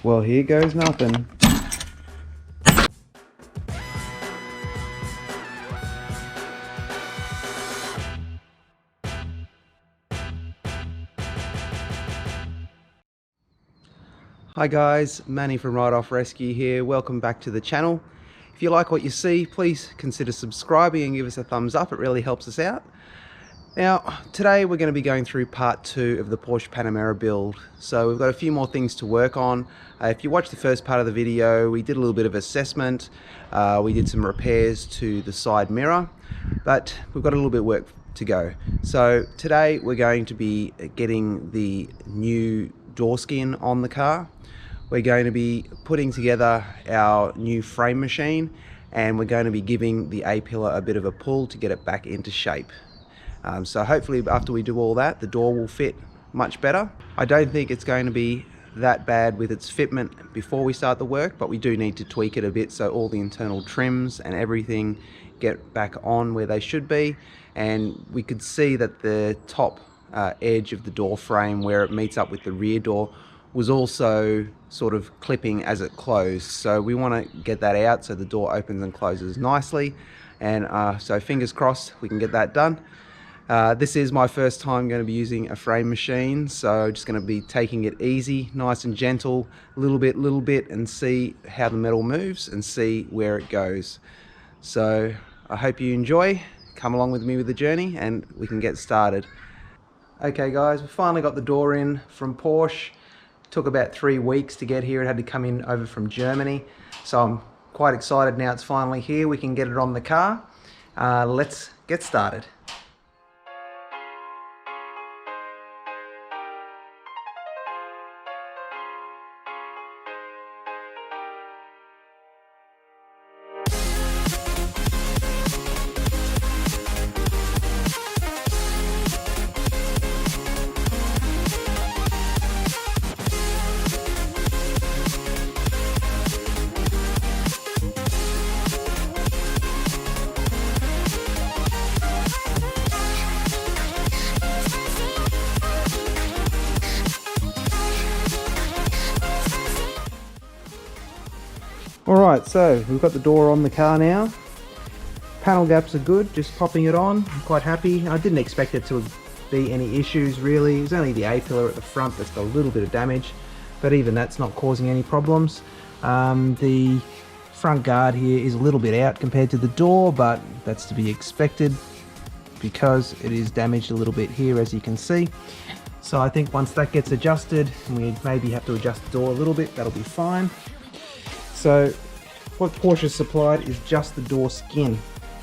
Well, here goes nothing. Hi guys, Manny from Ride Off Rescue here. Welcome back to the channel. If you like what you see, please consider subscribing and give us a thumbs up. It really helps us out. Now, today we're going to be going through part 2 of the Porsche Panamera build. So we've got a few more things to work on. If you watched the first part of the video, we did a little bit of assessment. We did some repairs to the side mirror, but we've got a little bit of work to go. So today we're going to be getting the new door skin on the car. We're going to be putting together our new frame machine, and we're going to be giving the A-pillar a bit of a pull to get it back into shape. So hopefully after we do all that, the door will fit much better. I don't think it's going to be that bad with its fitment before we start the work, but we do need to tweak it a bit so all the internal trims and everything get back on where they should be. And we could see that the top edge of the door frame where it meets up with the rear door was also sort of clipping as it closed. So we want to get that out so the door opens and closes nicely. And so fingers crossed we can get that done. This is my first time going to be using a frame machine, so just going to be taking it easy, nice and gentle, little bit, and see how the metal moves and see where it goes. So I hope you enjoy. Come along with me with the journey and we can get started. Okay guys, we finally got the door in from Porsche. It took about 3 weeks to get here. It had to come in over from Germany. So I'm quite excited now it's finally here. We can get it on the car. Let's get started. Alright, so we've got the door on the car now. Panel gaps are good, just popping it on. I'm quite happy. I didn't expect it to be any issues really. It's only the A-pillar at the front that's got a little bit of damage, but even that's not causing any problems. The front guard here is a little bit out compared to the door, but that's to be expected because it is damaged a little bit here, as you can see. So I think once that gets adjusted, and we maybe have to adjust the door a little bit, that'll be fine. So what Porsche supplied is just the door skin.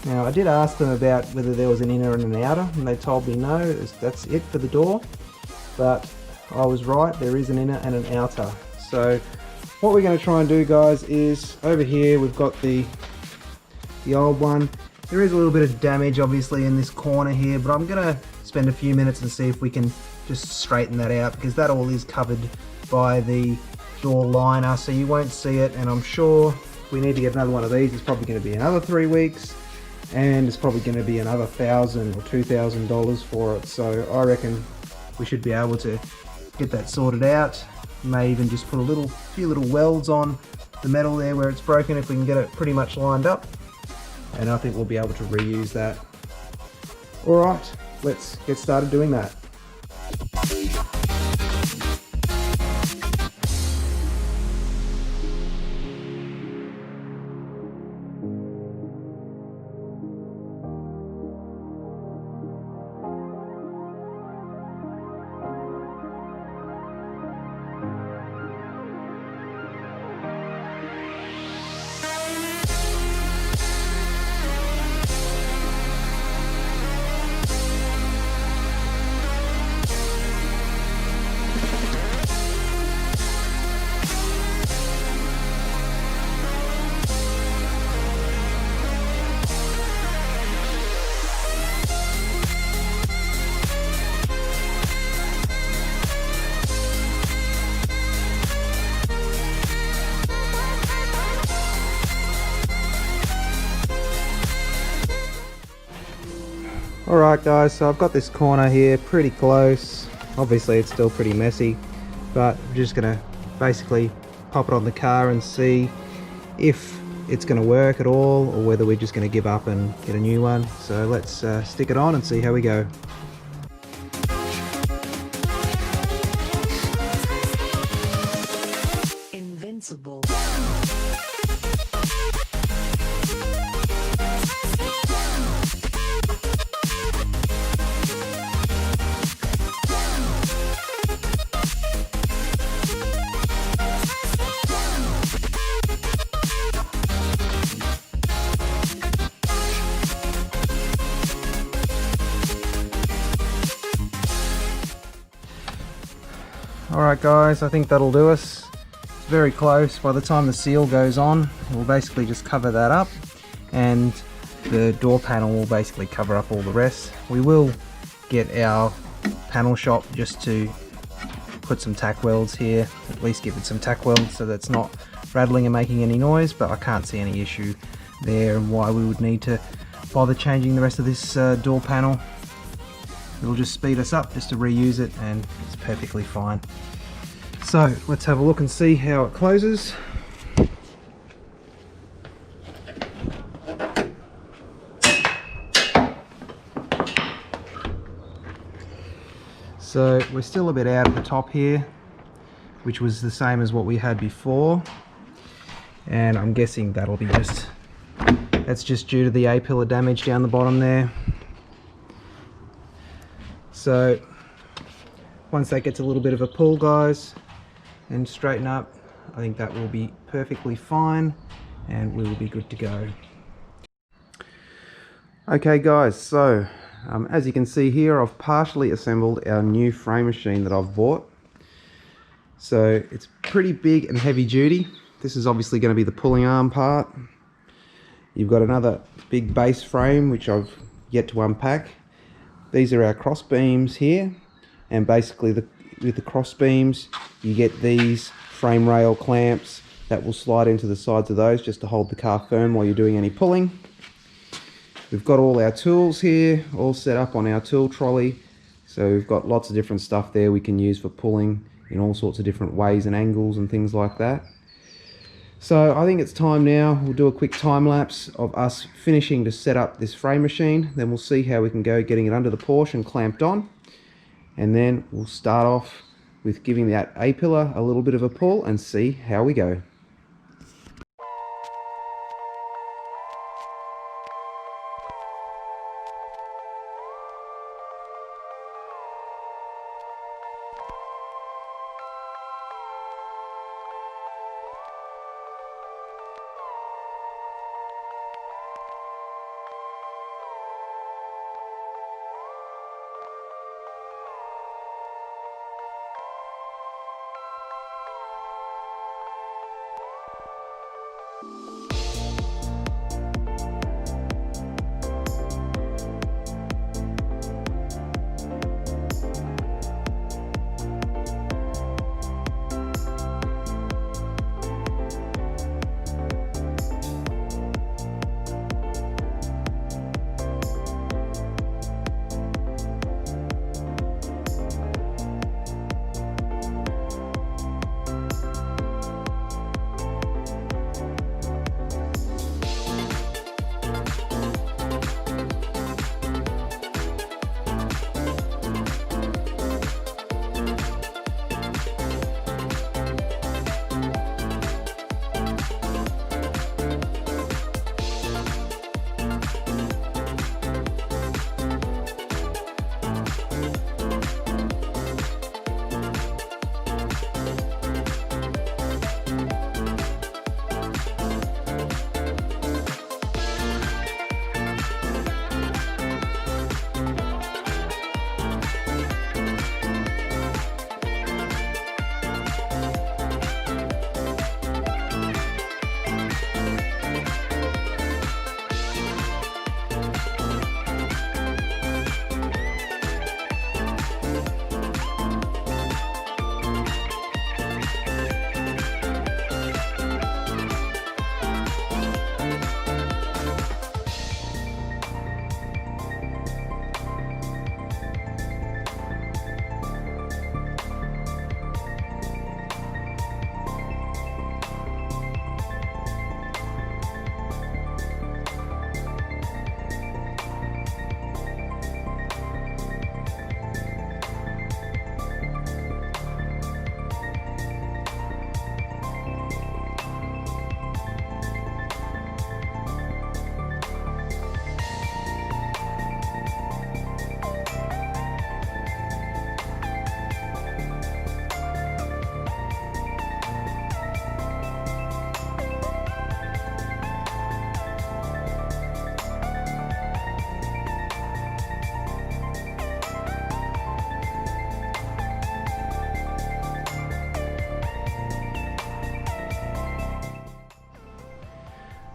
Now I did ask them about whether there was an inner and an outer, and they told me no, that's it for the door. But I was right, there is an inner and an outer. So what we're going to try and do, guys, is over here we've got the old one. There is a little bit of damage obviously in this corner here, but I'm going to spend a few minutes and see if we can just straighten that out, because that all is covered by the door liner, so you won't see it. And I'm sure if we need to get another one of these, it's probably going to be another 3 weeks, and it's probably going to be another $1,000 or $2,000 for it. So I reckon we should be able to get that sorted out. May even just put a few little welds on the metal there where it's broken if we can get it pretty much lined up, and I think we'll be able to reuse that. Alright, let's get started doing that. Alright guys, so I've got this corner here pretty close. Obviously it's still pretty messy, but I'm just going to basically pop it on the car and see if it's going to work at all, or whether we're just going to give up and get a new one. So let's stick it on and see how we go. Invincible. Alright guys, I think that'll do us. It's very close. By the time the seal goes on, it will basically just cover that up, and the door panel will basically cover up all the rest. We will get our panel shop just to put some tack welds here, at least give it some tack welds so that it's not rattling and making any noise, but I can't see any issue there and why we would need to bother changing the rest of this door panel. It'll just speed us up just to reuse it, and it's perfectly fine. So let's have a look and see how it closes. So we're still a bit out at the top here, which was the same as what we had before, and I'm guessing that's just due to the A-pillar damage down the bottom there. So once that gets a little bit of a pull, guys, and straighten up, I think that will be perfectly fine and we will be good to go. Okay guys, so as you can see here, I've partially assembled our new frame machine that I've bought. So it's pretty big and heavy duty. This is obviously going to be the pulling arm part. You've got another big base frame which I've yet to unpack. These are our cross beams here, and basically with the cross beams you get these frame rail clamps that will slide into the sides of those just to hold the car firm while you're doing any pulling. We've got all our tools here all set up on our tool trolley, so we've got lots of different stuff there we can use for pulling in all sorts of different ways and angles and things like that. So I think it's time now. We'll do a quick time lapse of us finishing to set up this frame machine, then we'll see how we can go getting it under the Porsche and clamped on, and then we'll start off with giving that A-pillar a little bit of a pull and see how we go.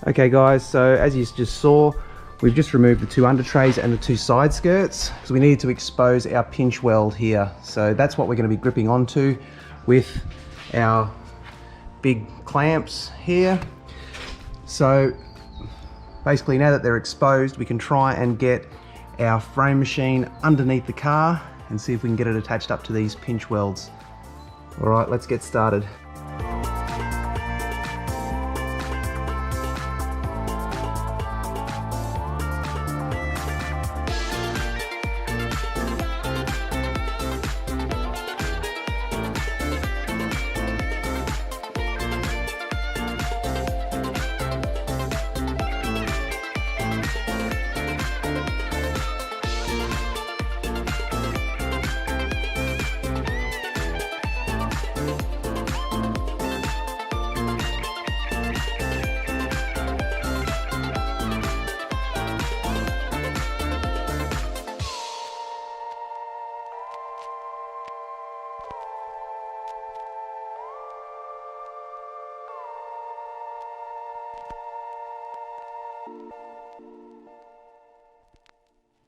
Okay guys, so as you just saw, we've just removed the two under trays and the two side skirts because we needed to expose our pinch weld here. So that's what we're going to be gripping onto with our big clamps here. So basically now that they're exposed, we can try and get our frame machine underneath the car and see if we can get it attached up to these pinch welds. All right, let's get started.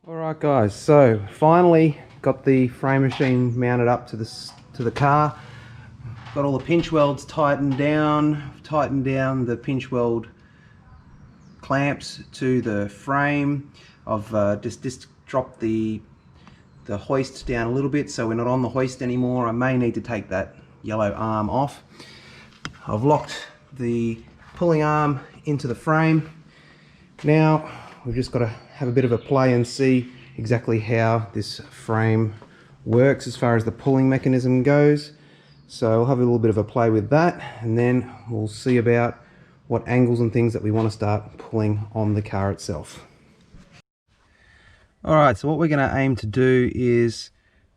Alright guys, so finally got the frame machine mounted up to the car. Got all the pinch welds tightened down the pinch weld clamps to the frame. I've just dropped the hoist down a little bit so we're not on the hoist anymore. I may need to take that yellow arm off. I've locked the pulling arm into the frame. Now we've just got to have a bit of a play and see exactly how this frame works as far as the pulling mechanism goes. So we'll have a little bit of a play with that, and then we'll see about what angles and things that we want to start pulling on the car itself. Alright, so what we're going to aim to do is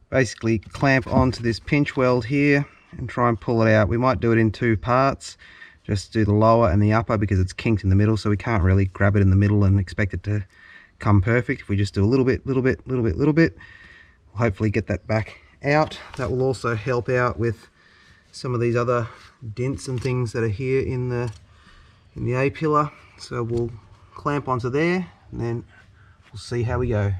basically clamp onto this pinch weld here and try and pull it out. We might do it in two parts. Just do the lower and the upper because it's kinked in the middle, so we can't really grab it in the middle and expect it to come perfect. If we just do a little bit, we'll hopefully get that back out. That will also help out with some of these other dents and things that are here in the A-pillar. So we'll clamp onto there and then we'll see how we go.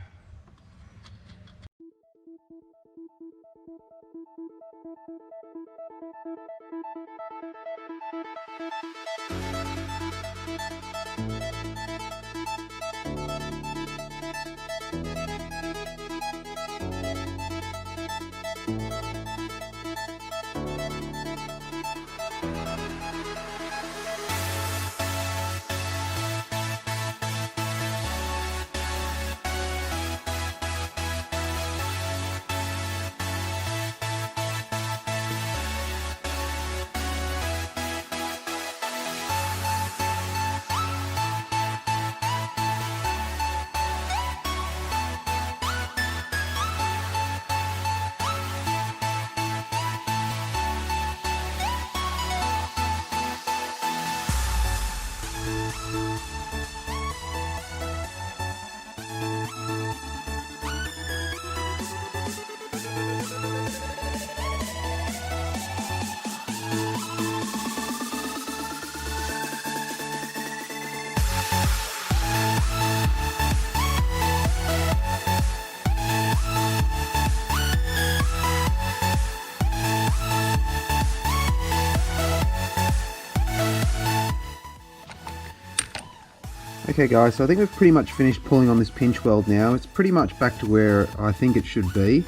Okay guys, so I think we've pretty much finished pulling on this pinch weld now. It's pretty much back to where I think it should be.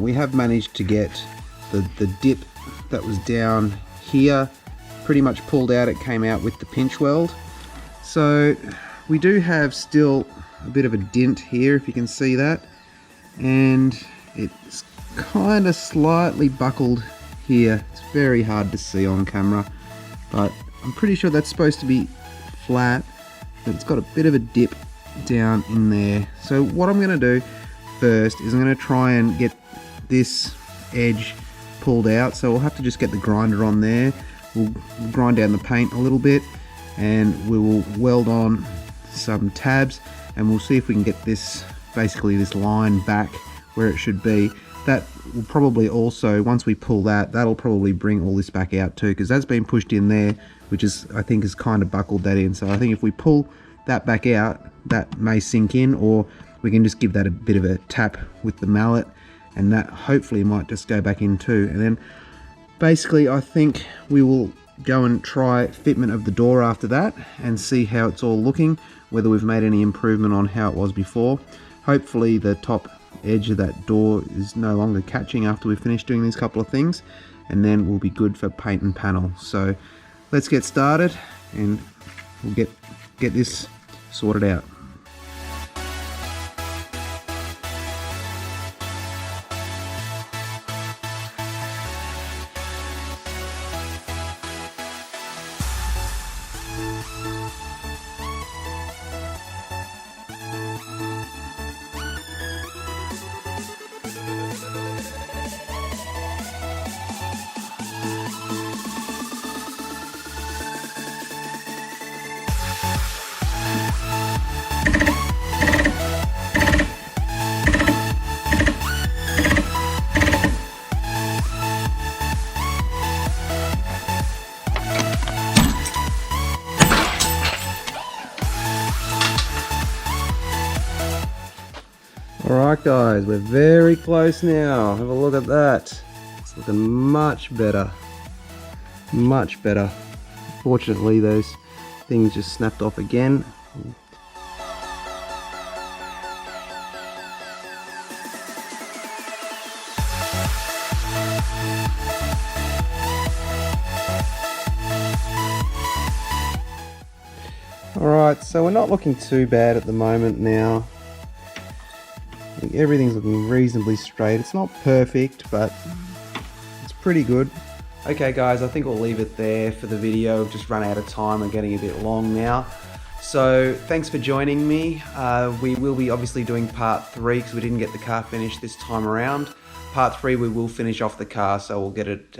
We have managed to get the dip that was down here pretty much pulled out. It came out with the pinch weld. So we do have still a bit of a dent here, if you can see that. And it's kind of slightly buckled here. It's very hard to see on camera, but I'm pretty sure that's supposed to be flat. But it's got a bit of a dip down in there. So what I'm going to do first is I'm going to try and get this edge pulled out. So we'll have to just get the grinder on there. We'll grind down the paint a little bit and we will weld on some tabs and we'll see if we can get this, basically this line back where it should be. that will probably also, once we pull that, that'll probably bring all this back out too, because that's been pushed in there, which is, I think, has kind of buckled that in. So I think if we pull that back out, that may sink in, or we can just give that a bit of a tap with the mallet, and that hopefully might just go back in too. And then basically I think we will go and try fitment of the door after that and see how it's all looking, whether we've made any improvement on how it was before. Hopefully the top edge of that door is no longer catching after we finish doing these couple of things, and then we'll be good for paint and panel. So let's get started and we'll get this sorted out. Alright guys, we're very close now. Have a look at that. It's looking much better. Much better. Fortunately those things just snapped off again. Alright, so we're not looking too bad at the moment now. I think everything's looking reasonably straight. It's not perfect, but it's pretty good. Okay guys, I think we'll leave it there for the video. We've just run out of time. We're getting a bit long now. So thanks for joining me. We will be obviously doing part 3 because we didn't get the car finished this time around. Part 3 we will finish off the car, so we'll get it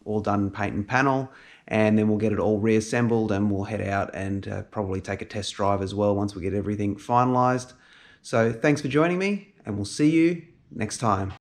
all done paint and panel, and then we'll get it all reassembled and we'll head out and probably take a test drive as well once we get everything finalized. So thanks for joining me, and we'll see you next time.